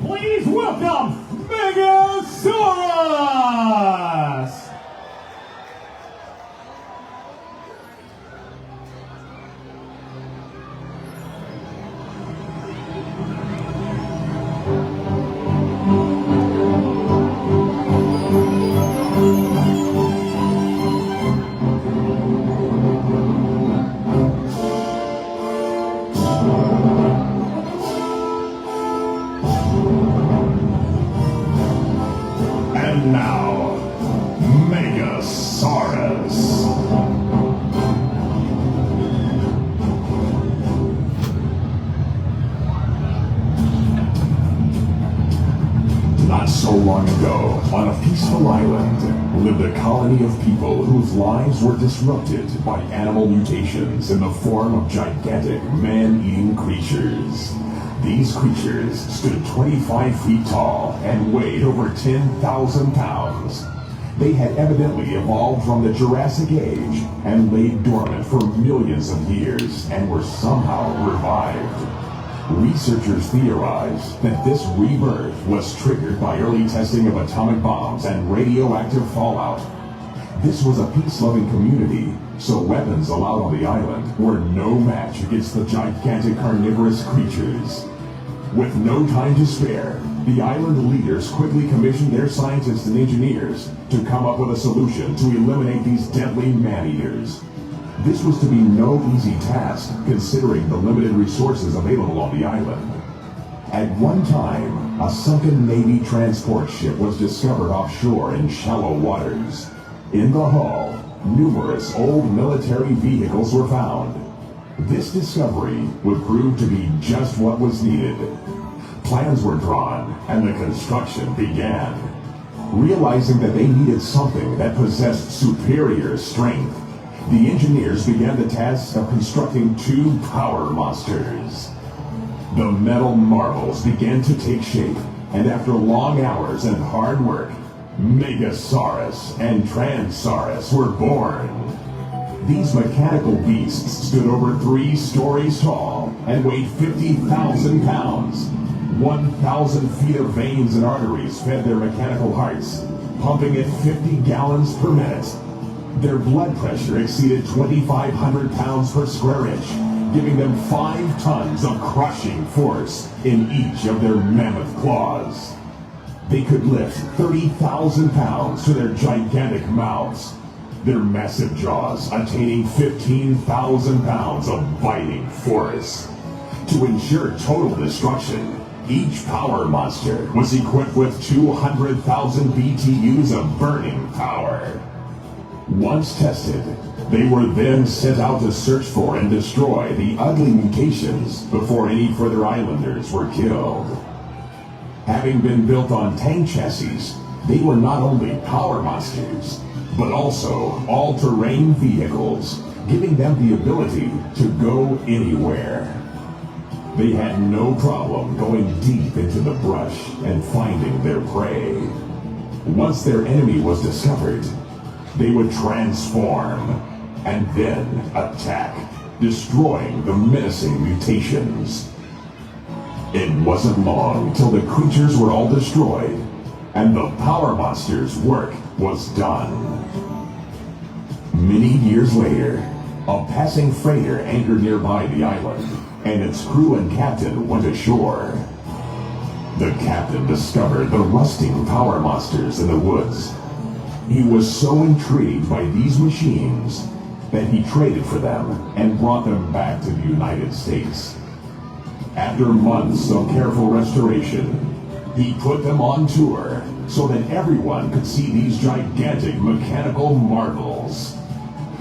please welcome Megasaurus! And now, Megasaurus. Not so long ago, on a peaceful island, lived a colony of people whose lives were disrupted by animal mutations in the form of gigantic man-eating creatures. These creatures stood 25 feet tall and weighed over 10,000 pounds. They had evidently evolved from the Jurassic Age and laid dormant for millions of years and were somehow revived. Researchers theorize that this rebirth was triggered by early testing of atomic bombs and radioactive fallout. This was a peace-loving community, so weapons allowed on the island were no match against the gigantic carnivorous creatures. With no time to spare, the island leaders quickly commissioned their scientists and engineers to come up with a solution to eliminate these deadly man-eaters. This was to be no easy task, considering the limited resources available on the island. At one time, a sunken Navy transport ship was discovered offshore in shallow waters. In the hull, numerous old military vehicles were found. This discovery would prove to be just what was needed. Plans were drawn, and the construction began. Realizing that they needed something that possessed superior strength, the engineers began the task of constructing two power monsters. The metal marvels began to take shape, and after long hours and hard work, Megasaurus and Transaurus were born. These mechanical beasts stood over 3 stories tall and weighed 50,000 pounds. 1,000 feet of veins and arteries fed their mechanical hearts, pumping at 50 gallons per minute. Their blood pressure exceeded 2,500 pounds per square inch, giving them 5 tons of crushing force in each of their mammoth claws. They could lift 30,000 pounds to their gigantic mouths, their massive jaws attaining 15,000 pounds of biting force. To ensure total destruction, each power monster was equipped with 200,000 BTUs of burning power. Once tested, they were then sent out to search for and destroy the ugly mutations before any further islanders were killed. Having been built on tank chassis, they were not only power monsters, but also all-terrain vehicles, giving them the ability to go anywhere. They had no problem going deep into the brush and finding their prey. Once their enemy was discovered, they would transform and then attack, destroying the menacing mutations. It wasn't long till the creatures were all destroyed, and the power monsters' work was done. Many years later, a passing freighter anchored nearby the island, and its crew and captain went ashore. The captain discovered the rusting power monsters in the woods. He was so intrigued by these machines that he traded for them and brought them back to the United States. After months of careful restoration, he put them on tour so that everyone could see these gigantic mechanical marvels.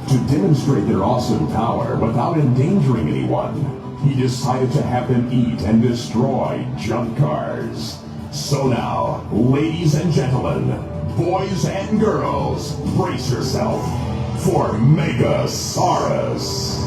To demonstrate their awesome power without endangering anyone, he decided to have them eat and destroy junk cars. So now, ladies and gentlemen, boys and girls, brace yourself for Megasaurus.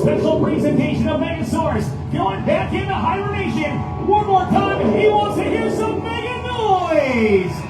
special presentation of Megasaurus going back into hibernation. One more time, he wants to hear some mega noise.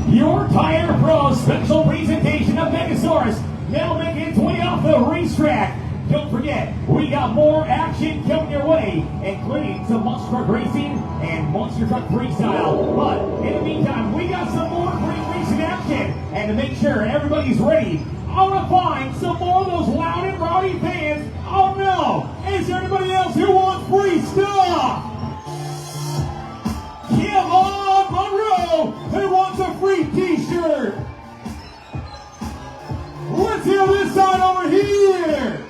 Your Tire Pro special presentation of Megasaurus now making its way off the racetrack. Don't forget, we got more action coming your way, including some monster truck racing and monster truck freestyle. But in the meantime, we got some more great racing action. And to make sure everybody's ready, I want to find some more of those loud and rowdy fans. Oh no! Is there anybody else who wants free stuff? Come on, Monroe! Who wants a free t-shirt? Let's hear this side over here!